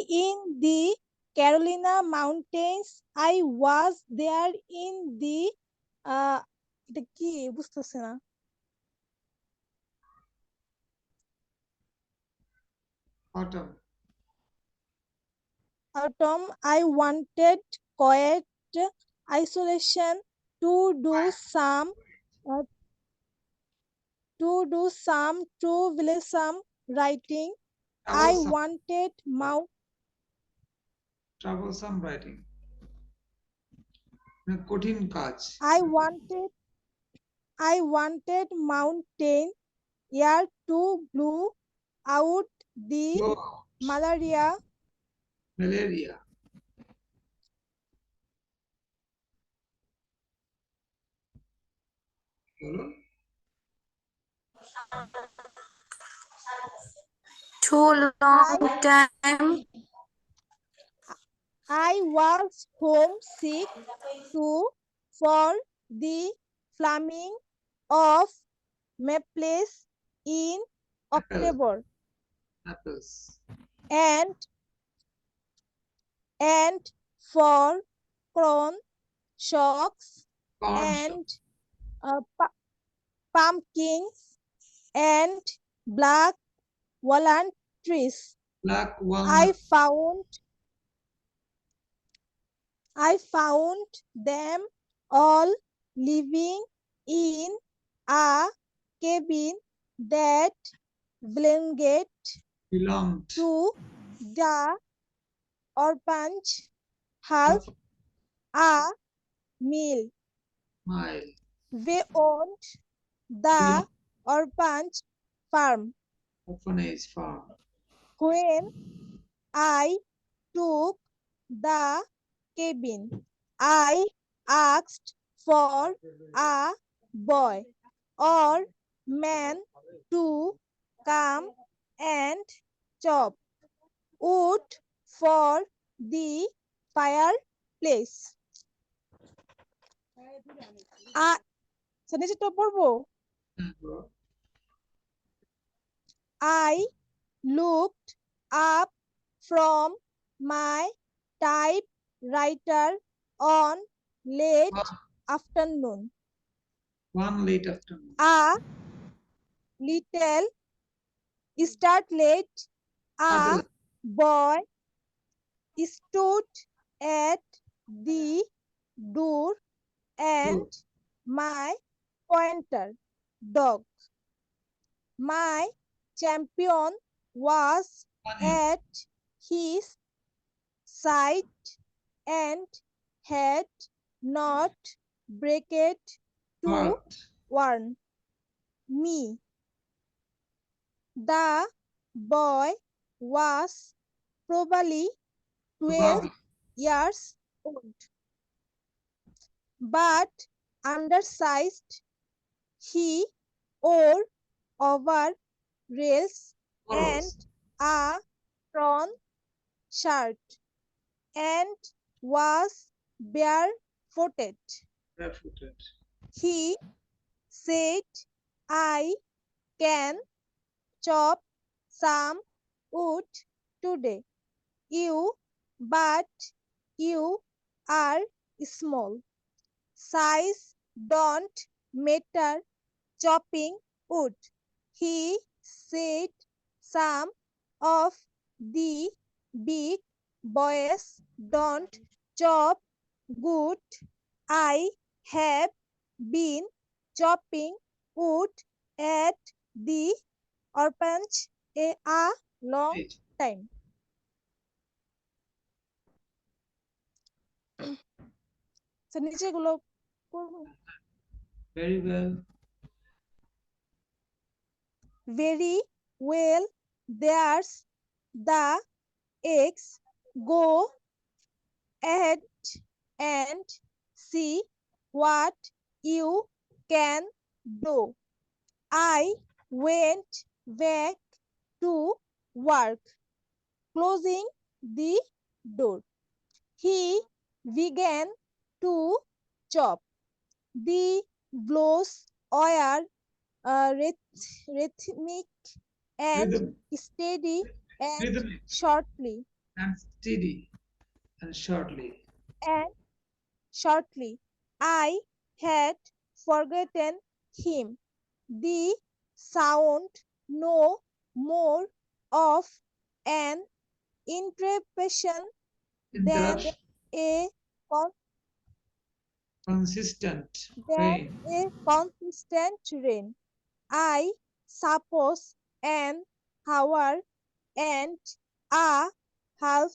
in the Carolina mountains. I was there in the এটা কি বুঝতেছি না autumn. I wanted quiet isolation to do some uh, troublesome writing. I wanted troublesome writing. কঠিন কাজ. I wanted mountain air to blow out the malaria. বলুন. Too long time. I was homesick too for the flaming of maples in October. Apples. And for corn shocks and pumpkins and black walnut trees. I found them all living in a cabin that belonged to the orphanage, half a mile. They owned the orphanage farm. When I took the cabin, I asked for a boy or man to come and chop wood for the fireplace. I looked up from my typewriter on late afternoon. One late afternoon. A little startled, a boy stood at the door and my pointer dog, my champion, was at his side and had not breaked to warn me. The boy was probably 12 years old, but undersized. He wore overalls and a torn shirt and was barefooted. He said, I can chop some wood today. But you are small. Size don't matter chopping wood. He said some of the big boys don't chop wood. I have been chopping wood at the orphanage a long time. So নিচে গুলো Very well. Very well. There's the eggs. Go ahead and see what you can do. I went back to work, closing the door. He began to chop. The blows were rhythmic and steady and shortly. and steady and shortly. and shortly. I had forgotten him. The sound no more of an interruption than Interruption, a con- consistent than rain, a consistent rain. I suppose an hour and a half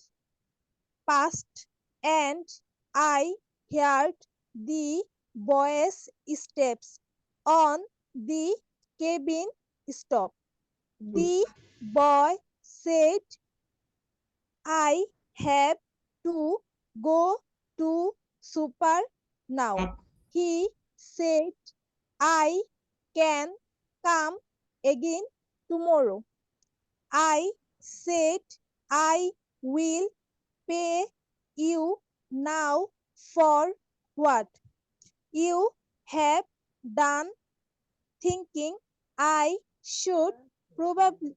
passed, and I heard the boy's steps on the cabin stop. to The boy said, I have to go to super now. up, He said, I can come again tomorrow. I said, I will pay you now for what you have done, thinking I should probably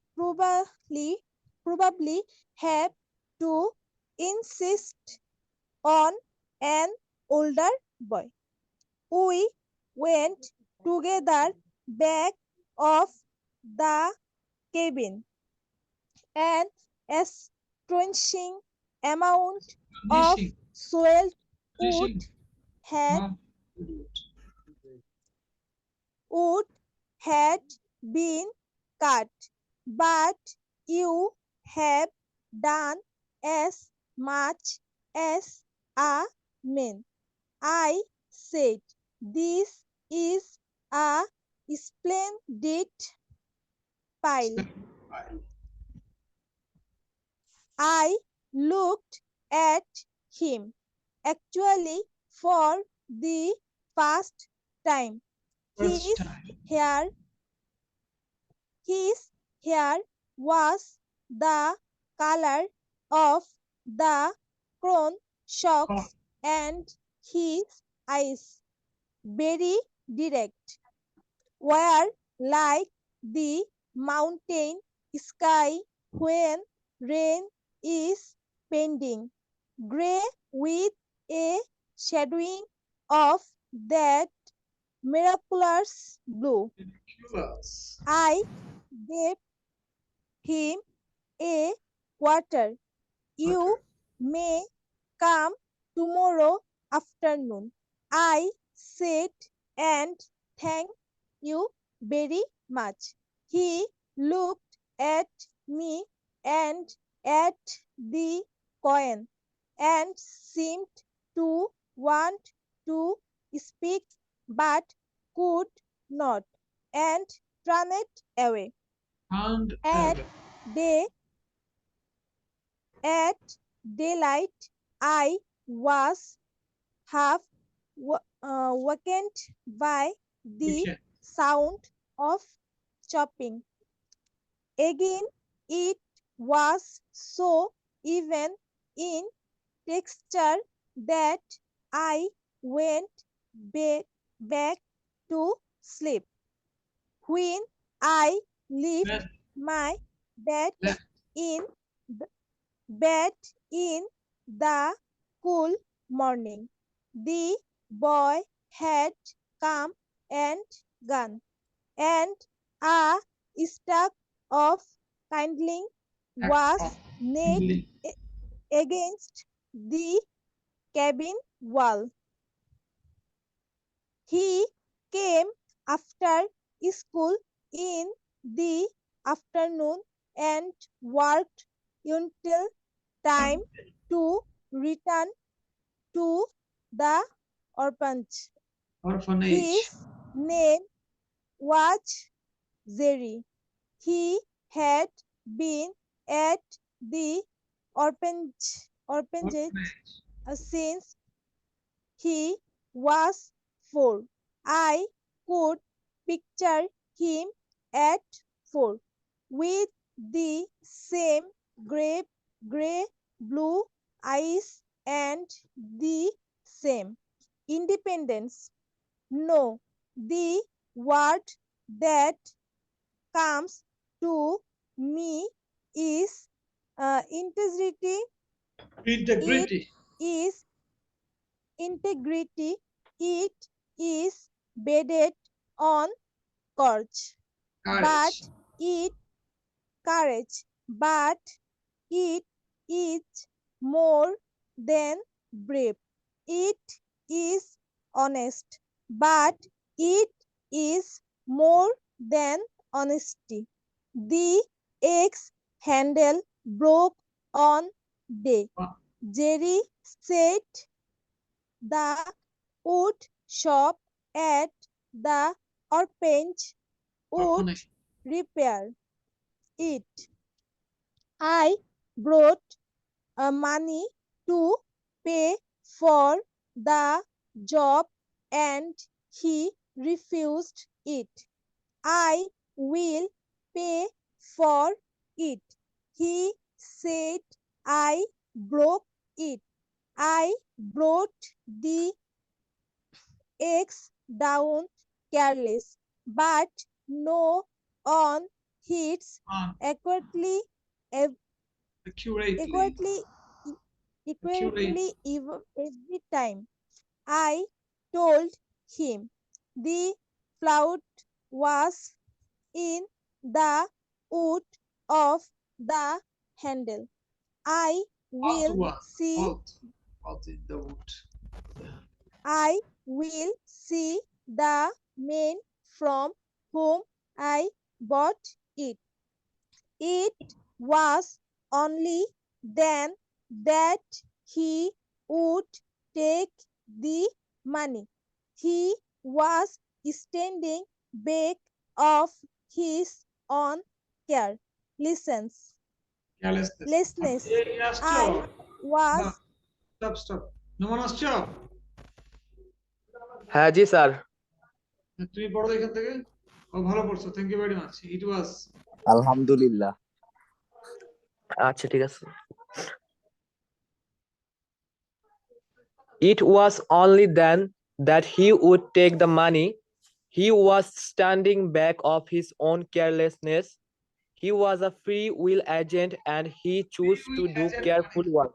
have to insist on an older boy. We went together back of the cabin. An astonishing amount of finishing, soiled wood finishing, had not wood had been cut, but you have done as much as a man. I said, this is a splendid pile. specified. I looked at him, actually for the first time. First His time, hair, his hair was the color of the crown caught shocks, and his eyes, very direct, were like the mountain sky when rain is pending, grey with a shadowing of that miraculous blue. killers. I gave him a quarter. You Water. may come tomorrow afternoon. I said, and thank you very much. He looked at me and at the coin and seemed to want to speak but could not and turned away. Turned At away. day at daylight, I was half wakened by the Weekend. sound of chopping. Again, it was so even in texture that I went back to sleep. When I left Left, my bed left. in bed in the cool morning, the boy had come and gone, and a stack of kindling Act was of laid kindling. against the cabin wall. He came after school in the afternoon and worked until time to return to the orphanage. Orphanage. His name was Jerry. He had been at the orphanage Orphanage. since he was 4. I could picture him at 4 with the same gray blue eyes and the same independence. No, the word that comes to me is integrity Integrity. is integrity. It is bedded on courage, but Courage. it courage, but it is more than brave. It is honest, but it is more than honesty. The axe handle broke on day. Wow. Jerry said the wood shop at the orphanage would Orphanage. repair it. I brought money to pay for the job and he refused it. I will pay for it. He said I broke it. I brought the eggs down careless, but no one hits accurately Accurately. accurately Accurate. every time. I told him the flout was in the wood of the handle. I will Fault. see Fault in the wood. I will see the man from whom I bought it. It was only then that he would take the money. He was standing back of his own care. Listens. Carelessness. Listeners. এই আসছো? I was না, stop. Noman আসছো? হ্যাঁ জি sir. তুমি পড়ো তো এখান থেকে। ও ভালো পড়ছো, থ্যাংক ইউ ভেরি মাচ। ইট ওয়াজ আলহামদুলিল্লাহ। আচ্ছা ঠিক আছে। It was only then that he would take the money. He was standing back of his own carelessness. He was a free will agent and he chose to do careful work.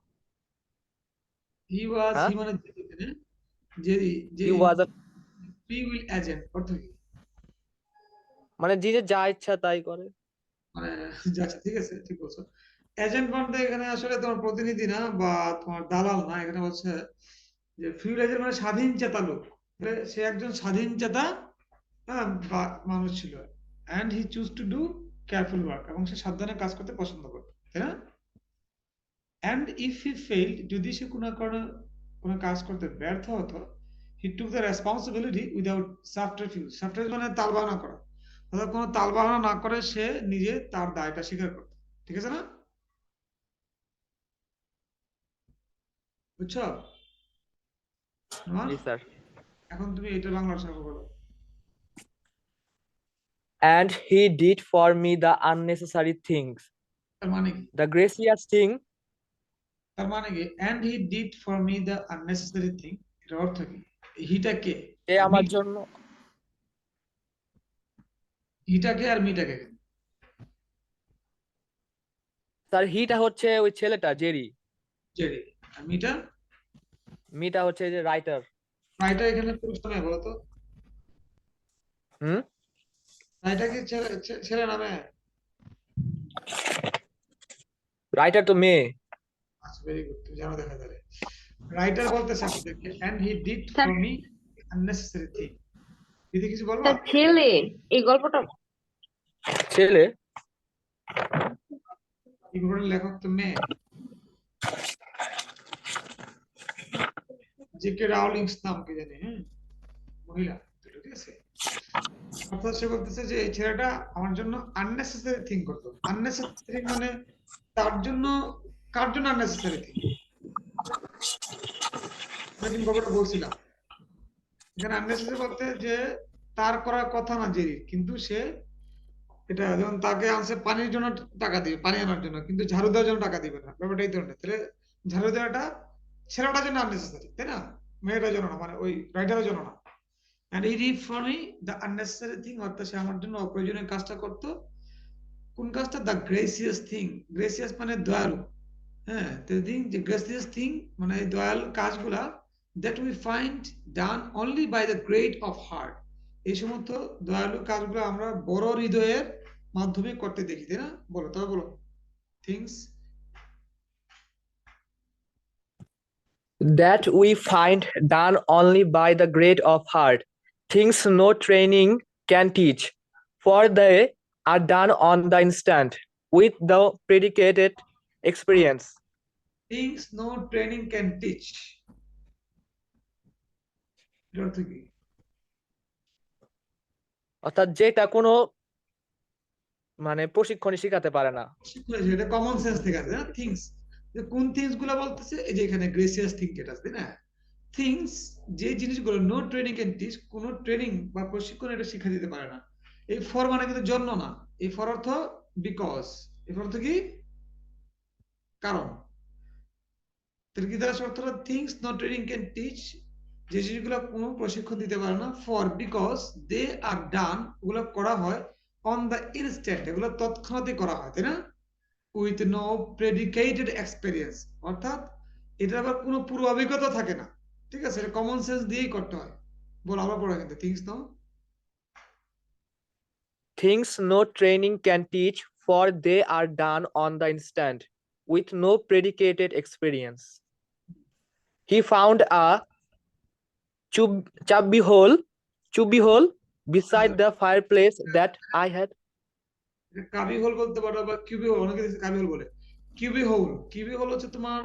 He was Huh? হি মানে Jerry He was a free will agent অর্থ কি? মানে যে যা ইচ্ছা তাই করে। মানে আচ্ছা ঠিক আছে, ঠিক বলছো। এজেন্ট বলতে এখানে আসলে তোমার প্রতিনিধি না বা তোমার দালাল না, এখানে হচ্ছে যে ফ্রি উইল এজেন্ট মানে স্বাধীন চেতা লোক। সে একজন স্বাধীন চেতা মানুষ ছিল। And he choose to do careful work, এবং সে সাবধানে কাজ করতে পছন্দ করত, তাই না? অ্যান্ড ইফ হি ফেইলড, যদি সে কোনো কাজ করতে ব্যর্থ হতো, he took the responsibility without subterfuge. Subterfuge মানে তালবাহানা করা, অর্থাৎ কোনো তালবাহানা না করে সে নিজে তার দায়টা স্বীকার করত। ঠিক আছে না? বুঝছো? জি স্যার। এখন তুমি এটা বাংলা ভাষা বলো। And he did for me the unnecessary things. তার মানে কি? The gracious thing. তার মানে কি? and he did for me the unnecessary thing, এর অর্থ কি? হিটা কে? সে আমার জন্য। হিটা কে আর মিটা কে? স্যার হিটা হচ্ছে ওই ছেলেটা জেরি। জেরি। আর মিটা? মিটা হচ্ছে যে রাইটার। রাইটার এখানে পুরুষ নামে বলো তো। রাইটার কি ছেলে নামে? রাইটার তো মেয়ে। আচ্ছা, ভেরি গুড, তুমি জানো দেখা যাবে। রাইটার বলতেছে আপনাদেরকে and he did for me unnecessary thing। দিদি কিছু বলবা? ছেলে এই গল্পটা ছেলে এই গল্পের লেখক তো মেয়ে। জেকে রাউলিংস নাম কি জানি, হ্যাঁ, মহিলা, ঠিক আছে। অর্থাৎ সে বলতেছে যে এই ছেলেটা আমার জন্য আননেসেসারি থিং করতো। আননেসেসারি মানে তার জন্য, কার জন্য আননেসেসারি থিং? আমি গল্পটা বলছিলাম। এখানে আননেসেসারি বলতে যে তার করার কথা না জেরি, কিন্তু সে এটা যেমন তাকে আনছে পানির জন্য টাকা দিবে, পানি আনার জন্য, কিন্তু ঝাড়ু দেওয়ার জন্য টাকা দিবে না, ব্যাপারটা এই ধরনের। তাহলে ঝাড়ু দেওয়াটা ছেলেটার জন্য আননেসেসারি, তাই না? মেয়েটার জন্য না, মানে ওই রাইটারের জন্য না। and he did for me the unnecessary thing, অর্থাৎ সে আমার জন্য অপ্রয়োজনীয় কাজটা করতো। কোন কাজটা? the gracious thing। gracious মানে দয়ালু, হ্যাঁ, the gracious thing মানে এই দয়ালু কাজগুলা that we find done only by the great of heart, এই সমস্ত দয়ালু কাজগুলো আমরা বড় হৃদয়ের মাধ্যমে করতে দেখি, তাই না? বলো, তবে বলো things that we find done only by the great of heart, things no training can teach, for they are done on the instant with the predicated experience. things no training can teach, এটার অর্থ কি? অর্থাৎ যেটা কোনো মানে প্রশিক্ষণে শিখাতে পারে না। এটা কমন সেন্স থেকে আছে না, থিংস, যে কোন থিংস গুলা বলতেছে, এই যে এখানে গ্রেসিয়াস থিং এটা আছে, তাই না? থিংস, যে জিনিসগুলো নো ট্রেনিং ক্যান টিচ, কোন ট্রেনিং বা প্রশিক্ষণ এটা শিক্ষা দিতে পারে না। এই ফর মানে কিন্তু জন্য না, এই ফর অর্থ বিকজ, এই ফর অর্থ কি? কারণ। তাহলে কি দ্বারা অর্থ things no training can teach, যে জিনিসগুলো কোনো প্রশিক্ষণ দিতে পারে না, ফর বিকজ দে আর ডান, ওগুলো করা হয় অন দ্য ইনস্ট্যান্ট, এগুলো তৎক্ষণাৎই করা হয়, তাই না? উইথ নো প্রেডিকেটেড এক্সপেরিয়েন্স, অর্থাৎ এটা আবার কোনো পূর্ব অভিজ্ঞতা থাকে না, ঠিক আছে? এটা কমন সেন্স দিয়েই করতে হয়। বল আবার পড়া, কিন্তু things no Things no training can teach, for they are done on the instant with no predicated experience. He found a chubby hole beside the fireplace that I had. Cubby hole বলতে পারো, বা কিউবি whole, অনেকে কাবি whole বলে। কিউবি whole, কিউবি whole হচ্ছে তোমার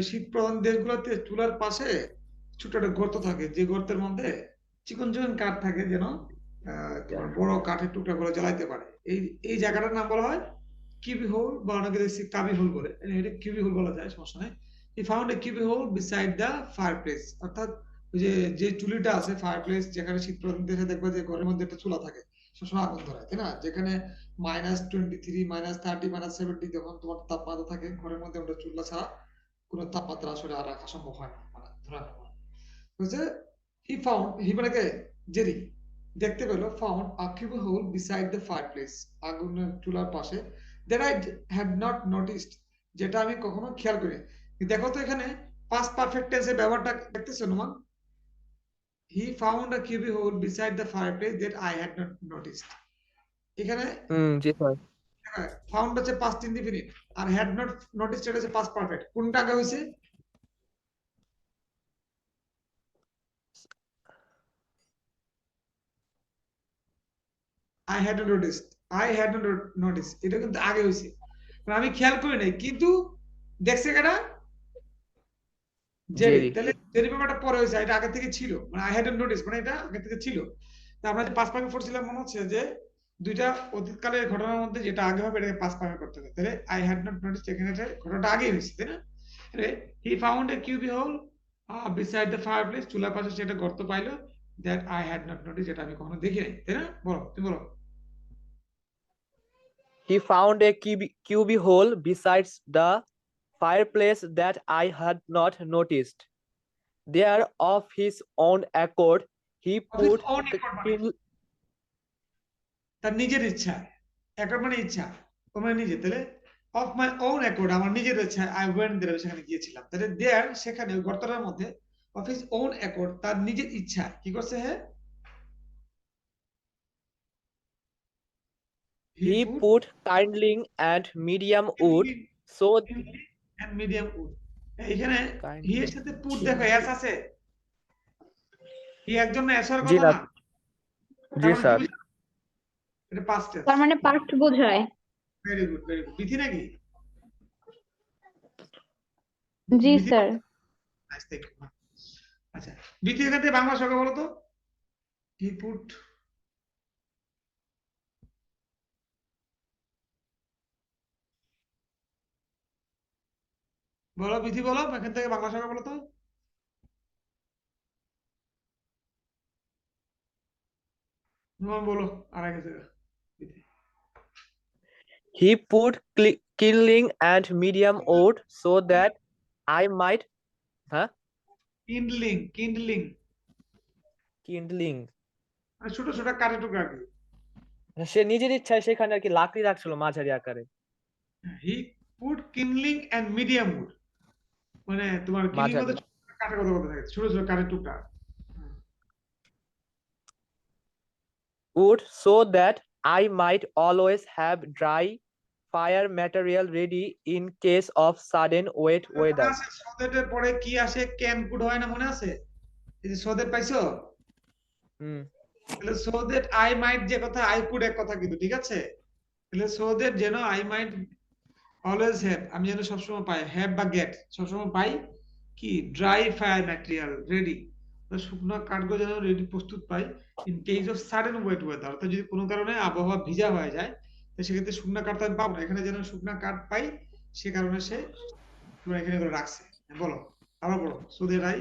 শীত প্রধান দেশগুলোতে চুলার পাশে ছোট একটা গর্ত থাকে, যে গর্তের মধ্যে চিকন চিকন কাঠ থাকে, যেন তোমার বড় কাঠের টুকরা করে জ্বালাইতে পারে। এই এই জায়গাটার নাম বলা হয় কিউবি হোল, বা অনেকে দেখছি কাবি হোল বলে। এটা কিউবি হোল বলা যায়, সমস্যা নেই। He found a cubby hole beside the fireplace, অর্থাৎ ওই যে যে চুলিটা আছে, ফায়ারপ্লেস, যেখানে শীত প্রধান দেশে দেখবে যে ঘরের মধ্যে একটা চুলা থাকে, সবসময় আগুন ধরায়, তাই না? যেখানে -23, -30, -70 যখন তোমার তাপমাত্রা থাকে ঘরের মধ্যে, ওটা চুলা ছাড়া কোনো তাপমাত্রা আসলে আর রাখা সম্ভব হয় না, মানে ধরা হয় না। বুঝছে? হি মানে কে, জেরি, দেখতে পেল, found a cubby hole beside the fireplace, আগুনের চুলার পাশে, that I had not noticed, যেটা আমি কখনো খেয়াল করি। দেখো তো এখানে পাস্ট পারফেক্ট টেন্সের ব্যবহারটা দেখতেছো Noman? He found a cubby hole beside the fireplace that I had not noticed. এখানে জি স্যার। ফাউন্ড হচ্ছে পাস্ট ইনডিফিনিট, আর হ্যাড নট নোটিসড এটা হচ্ছে পাস্ট পারফেক্ট। কোনটা আগে হইছে? I had not noticed, I had not noticed, এটা কিন্তু আগে হইছে, আমি খেয়াল করি নাই, কিন্তু দেখছে কেডা? জেরি। জেরি। তাহলে জেরি ব্যাপারটা পরে হয়েছে, এটা আগে থেকে ছিল, মানে আই হ্যাড নোটিস মানে এটা আগে থেকে ছিল। তা আমরা যে পাস পারফেক্ট পড়ছিলাম, মনে হচ্ছে যে দুইটা অতীতকালের ঘটনার মধ্যে যেটা আগে হবে এটাকে পাস পারফেক্ট করতে হবে। তাহলে আই হ্যাড নট নোটিস, এখানে ঘটনাটা আগেই হয়েছে, তাই না? He found a cubby hole beside the fireplace, চুলার পাশে সেটা গর্ত পাইলো, that I had not notice, যেটা আমি কখনো দেখি নাই, তাই না? বলো, তুমি বলো। He found a cubby hole besides the fireplace that I had not noticed. There, of his own accord, he put the তার নিজের ইচ্ছা, অ্যাকর্ড মানে ইচ্ছা, ও মানে নিজে, তাহলে অফ মাই ওন অ্যাকর্ড, আমার নিজের ইচ্ছা, আই ওয়েন্ট দেয়ার, সেখানে গিয়েছিলাম। তাহলে দেয়ার, সেখানে গর্তটার মধ্যে, অফ হিজ ওন অ্যাকর্ড, তার নিজের ইচ্ছা কি করছে? হ্যাঁ, he put kindling and medium wood, so and medium wood. এখানে হি এর kindling. সাথে পুট দেখো এস আছে, হি একজন না, এসের জি কথা না, না, জি তার মানে কি স্যার। বুঝছো? এটা পাস্ট টেন্স। তার মানে পাস্ট বোঝায়। Very good, very good. Bithi নাকি? জি Bithi, sir. Nice, thank you. আচ্ছা, বিথি এখান থেকে বাংলা সঙ্গে বলো তো, হি পুট, বলো বিথি, বলো এখান থেকে বাংলা সঙ্গে বলো তো। বলো আর আগে থেকে Bithi. He put kindling and medium wood so that I might, huh? কিন্ডলিং, কিন্ডলিং Kindling. মানে ছোট ছোট কাঠের টুকরা আর কি। সে নিজের ইচ্ছায় সেখানে আর কি লাকড়ি রাখছিল মাঝারি আকারে। হি wood kindling and medium wood মানে তোমার কিলিং বলতে মাঝারি। কাঠের কথা বলতে থাকে ছোট ছোট কাঠের টুকরা Wood, so that I might always have dry fire material ready in case of sudden wet মনে weather. আছে সোদেটের পরে কি আসে ক্যান কুড হয় না মনে আছে এই যে সোদেট পাইছো হুম। তাহলে সো দ্যাট আই মাইট যে কথা আই কুড এক কথা কিন্তু ঠিক আছে তাহলে সো দ্যাট যেন আই মাইট অলওয়েজ হ্যাভ আমি যেন সবসময় পাই হ্যাভ বা গেট সবসময় পাই কি ড্রাই ফায়ার ম্যাটেরিয়াল রেডি শুকনো কাঠগুলো যেন রেডি প্রস্তুত পাই in case of sudden wet weather অর্থাৎ যদি কোনো কারণে আবহাওয়া ভিজা হয়ে যায় তো সেক্ষেত্রে শুকনো কাঠ তো আমি পাবো না এখানে যেন শুকনো কাঠ পাই সে কারণে সে তোমার এখানে করে রাখছে বলো আবার বলো so that I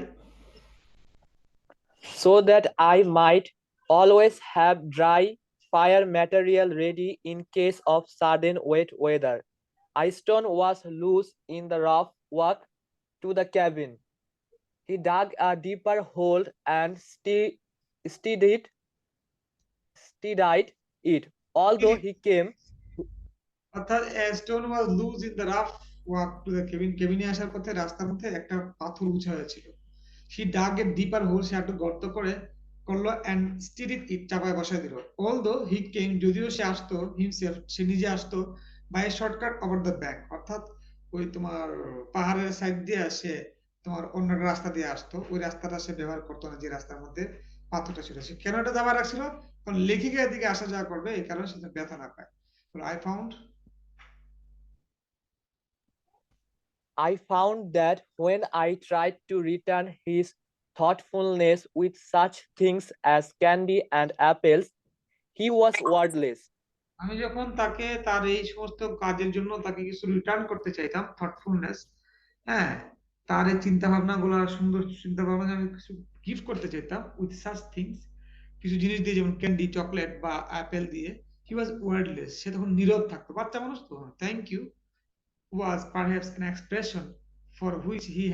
So that I might always have dry fire material ready in case of sudden wet weather. A stone was loose in the rough walk to the cabin. He dug a deeper hole and steadied it. Although he came, অর্থাৎ stone was loose in the rough walk to the cabin কেবিনে আসার পথে রাস্তার মধ্যে একটা পাথর উঁচা হয়েছিল she dug a deeper hole সে একটা গর্ত করে করলো এন্ড স্টিড ইট চাপায় বসায় দিল অলদো হি কেম যদিও সে আসতো হিমসেলফ সে নিজে আসতো by shortcut over the back অর্থাৎ ওই তোমার পাহাড়ের সাইড দিয়ে সে তোমার অন্য একটা রাস্তা দিয়ে আসতো ওই রাস্তাটা সে ব্যবহার করতো না যে রাস্তার মধ্যে পাথরটা ছিল সে কেন এটা যাবার রাখছিল কারণ লেখিকার দিকে আসা যাওয়া করবে এই কারণে সে ব্যথা না পায় I found I found that when I tried to return his thoughtfulness with such things as candy and apples, he was wordless. আমি যখন তাকে তার এই সমস্ত কাজের জন্য তাকে কিছু রিটার্ন করতে চাইতাম থটফুলনেস হ্যাঁ তার এই চিন্তা ভাবনা গুলা সুন্দর চিন্তা ভাবনা আমি কিছু গিফট করতে চাইতাম উইথ সাচ থিংস কিছু জিনিস দিয়ে যেমন ক্যান্ডি চকলেট বা অ্যাপেল দিয়ে হি ওয়াজ ওয়ার্ডলেস সে তখন নীরব থাকতো বাচ্চা মানুষ তো thank you was perhaps an expression for which he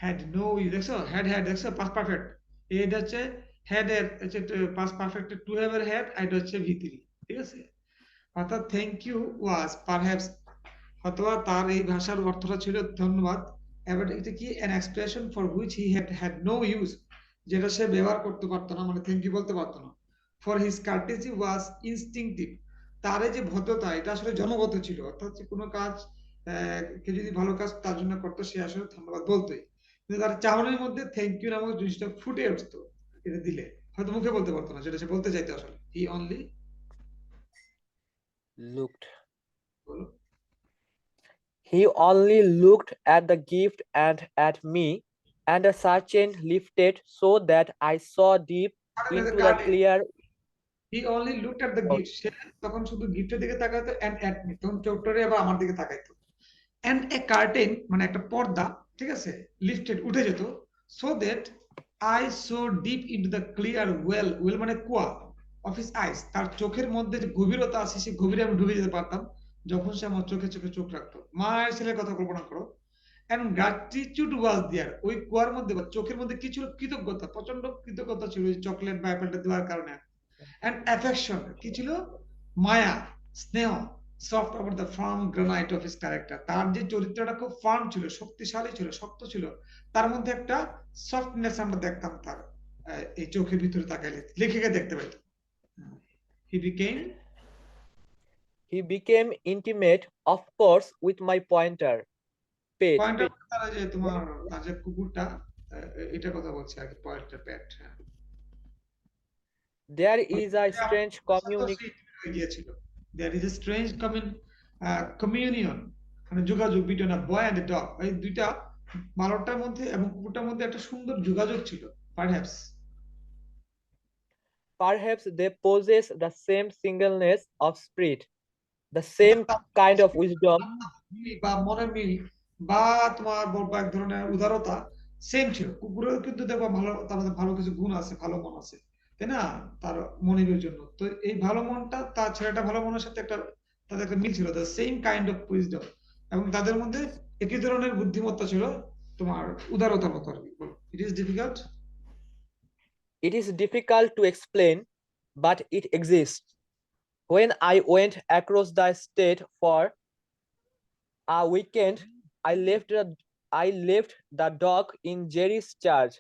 had no use দেখছো had দেখছো past perfect এটা হচ্ছে had এর হচ্ছে past perfect টু হ্যাভ এর had এটা হচ্ছে V3 ঠিক আছে অর্থাৎ থ্যাংক ইউ ওয়াজ পারহ্যাপস অথবা তার এই ভাষার অর্থটা ছিল ধন্যবাদ এবার এটা কি an expression for which he had no use যেটা সে ব্যবহার করতে পারতো না মানে থ্যাংক ইউ বলতে পারতো না for his courtesy was instinctive তার এই যে ভদ্রতা এটা আসলে জন্মগত ছিল অর্থাৎ যে কোনো কাজ কে যদি ভালো কাজ তার জন্য করতো সে আসলে ধন্যবাদ বলতোই কিন্তু তার চাহনির মধ্যে থ্যাংক ইউ নামক জিনিসটা ফুটে উঠতো এটা দিলে হয়তো মুখে বলতে পারতো না যেটা সে বলতে চাইতো আসলে হি অনলি Looked. বলো He only looked at the gift and at me, and a certain lifted so that I saw deep into the clear. He only looked at the gift সে তখন শুধু গিফটের দিকে তাকাইতো এন্ড এট মি তখন চোখটারে আবার আমার দিকে তাকাইতো এন্ড এ কার্টেন মানে একটা পর্দা ঠিক আছে লিফটেড উঠে যেত so that I so deep into the clear well মানে কুয়া অফ হিজ আইস তার চোখের মধ্যে যে গভীরতা আছে সেই গভীরে আমি ডুবে যেতে পারতাম যখন সে আমার চোখে চোখে চোখ রাখতো মায়ের ছেলের কথা কল্পনা করো এন্ড গ্রাটিটিউড ওয়াজ দেয়ার ওই কুয়ার মধ্যে বা চোখের মধ্যে কি ছিল কৃতজ্ঞতা প্রচন্ড কৃতজ্ঞতা ছিল চকলেট বা অ্যাপেলটা দেওয়ার কারণে and affection কি ছিল মায়া স্নেহ soft over the farm granite of his character তার যে চরিত্রটা খুব ফার্ম ছিল শক্তিশালী ছিল শক্ত ছিল তার মধ্যে একটা সফটনেস আমরা দেখতাম তার এই চোখের ভিতরে তাকাইলে লেখিকা দেখতে পাইতাম he became He became intimate, of course, with my pointer, Pet. Pointer তারা যে তোমার তার যে কুকুরটা এটা কথা বলছে আর কি pointer Pat There is a strange গিয়েছিল there is a strange communion মানে যোগাযোগ between a boy and a dog এই দুইটা বালকটার মধ্যে এবং কুকুরটার মধ্যে একটা সুন্দর যোগাযোগ ছিল perhaps Perhaps they possess the same singleness of spirit, the same kind of wisdom. বা মনের মিল বা তোমার বলবো এক ধরনের উদারতা সেম ছিল কুকুরের কিন্তু দেখো ভালো তার মধ্যে ভালো কিছু গুণ আছে ভালো মন আছে তাই না তার মনিবের জন্য তো এই ভালো মনটা তার ছেলেটা ভালো মনের সাথে একটা তাদের একটা মিল ছিল the same kind of wisdom এবং তাদের মধ্যে একই ধরনের বুদ্ধিমত্তা ছিল তোমার উদারতার মতো আর কি it is difficult It is difficult to explain, but it exists. When I went across the state for a weekend, I left the dog in Jerry's charge.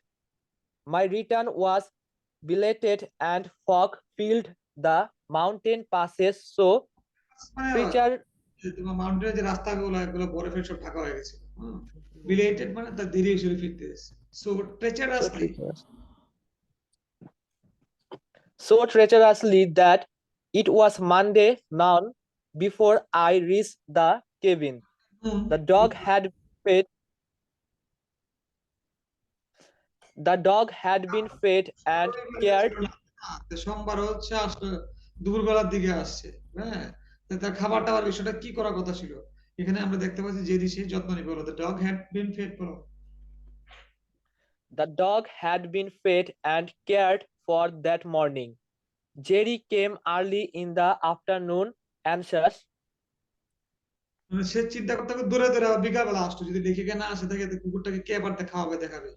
My return was belated and fog filled the mountain passes, so মানে Preacher তোমার মাউন্টেনের যে রাস্তাগুলো এগুলো বরফে সব ঢাকা হয়ে গেছিল। বিলাইটেড মানে তার ধীরে হিসেবে ফিরতে এসেছে। So treacherously so treacherously that it was Monday noon before I reached the cabin. The dog had fed. The dog had been fed and cared. সোমবার হচ্ছে আসলে দুপুরবেলার দিকে আসছে, হ্যাঁ, তার খাবার টাবার বিষয়টা কি করার কথা ছিল, এখানে আমরা দেখতে পাচ্ছি যে সে যত্ন নিবে হলো, the dog had been fed বলো। The dog had been fed and cared for that morning. Jerry came early in the afternoon, anxious. মানে সে চিন্তা করতে করতে দূরে দূরে আবার বিকালবেলা আসতো, যদি দেখে না আসে থাকে কুকুরটাকে কে আবার খাওয়াবে দেখাবে,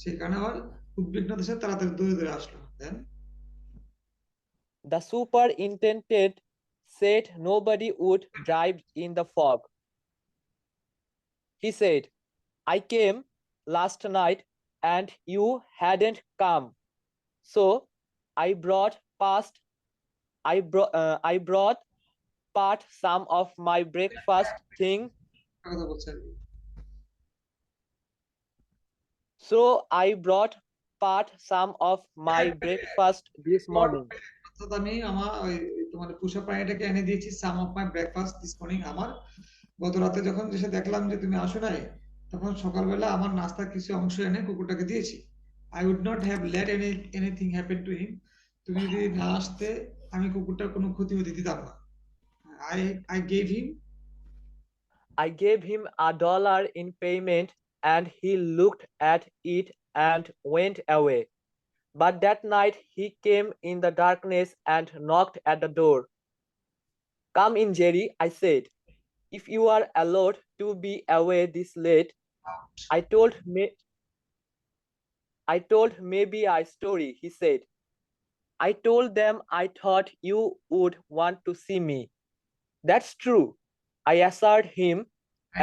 সেই কারণে আবার উদ্বিগ্নতার সাথে তাড়াতাড়ি দূরে দূরে আসলো। দেন The superintendent said nobody would drive in the fog. He said, I came last night and you hadn't come. So I brought part some of my breakfast thing. কথা বলছে আর কি। So I brought part some of my breakfast this morning. অর্থাৎ আমি আমার ওই তোমার পোষা প্রাণীটাকে এনে দিয়েছি some of my breakfast this morning. আমার গত রাতে যখন এসে দেখলাম যে তুমি আসো নাই, তখন সকালবেলা আমার নাস্তার কিছু অংশ এনে কুকুরটাকে দিয়েছি। I would not have let anything happen to him. তুমি যদি না আসতে আমি কুকুরটার কোনো ক্ষতি হতে দিতাম না। I I gave him I gave him $1 in payment and he looked at it and went away. But that night he came in the darkness and knocked at the door. Come in, Jerry, I said. If you are allowed to be away this late, I told maybe a story, he said. I told them I thought you would want to see me. That's true, I assured him,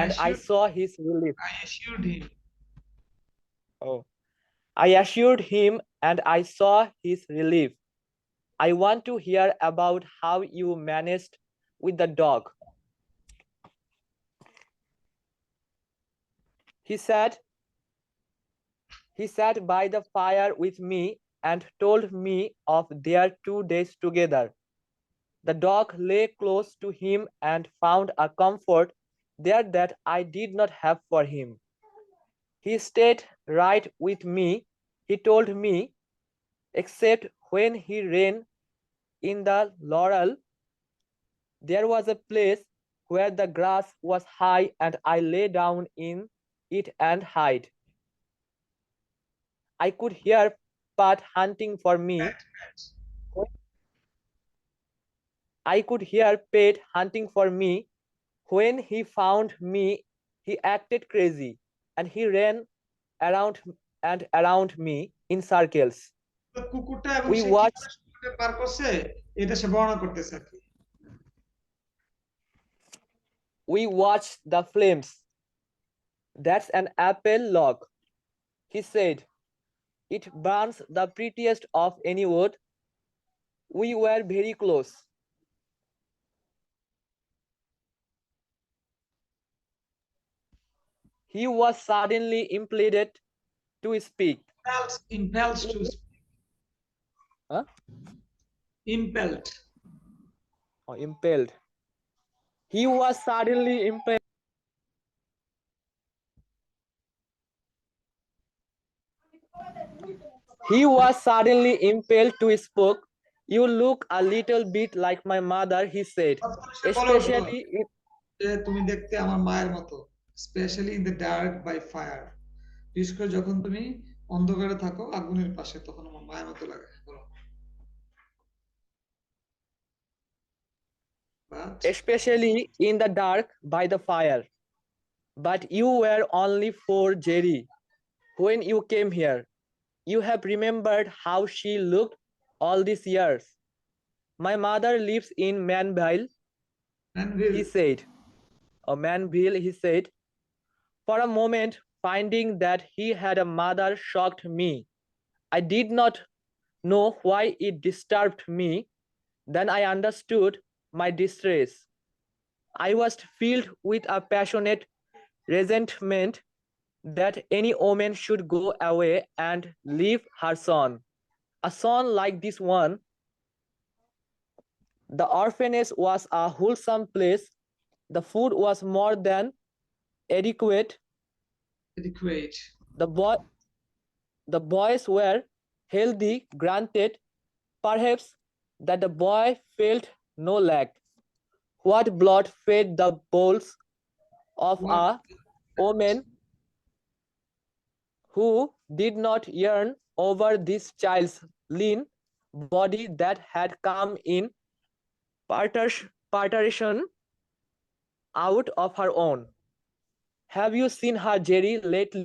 and I saw his relief. I assured him Oh. I assured him and I saw his relief. I want to hear about how you managed with the dog. He sat by the fire with me and told me of their 2 days together. The dog lay close to him and found a comfort there that I did not have for him. He stayed right with me, he told me, except when he ran in the laurel. There was a place where the grass was high and I lay down in it and hid. I could hear Pat hunting for me. I could hear Pat hunting for me. When he found me, he acted crazy and he ran around me in circles. কুকুরটা এবং We say watched কিভাবে সময়টা পার করছে এটা সে বর্ণনা করতেছে আর কি। We watched the flames. That's an apple log, he said. It burns the prettiest of any wood. We were very close. He was suddenly impelled to speak. Impelled to Huh? impelled Or impelled. He was suddenly impelled. He was suddenly impelled to speak. You look a little bit like my mother, he said. সে বলে উঠলো Especially যে তুমি দেখতে আমার মায়ের মতো, specially in the dark by fire, বিশেষ করে যখন তুমি অন্ধকারে থাকো আগুনের পাশে, তখন আমার মায়ের মতো লাগে। বলো। especially in the dark by the fire. But you were only 4, Jerry, when you came here. You have remembered how she looked all these years. My mother lives in Mannville, he said. Mannville, he said. For a moment, finding that he had a mother shocked me. I did not know why it disturbed me. Then I understood my distress. I was filled with a passionate resentment that any woman should go away and leave her son. A son like this one. The orphanage was a wholesome place. The food was more than adequate. Adequate. The boys were healthy, granted, perhaps that the boy felt no lack. What blood fed the bowels of What? a woman who did not yearn over this child's lean body that had come in parturition out of her own. Have you seen her, Jerry, lately?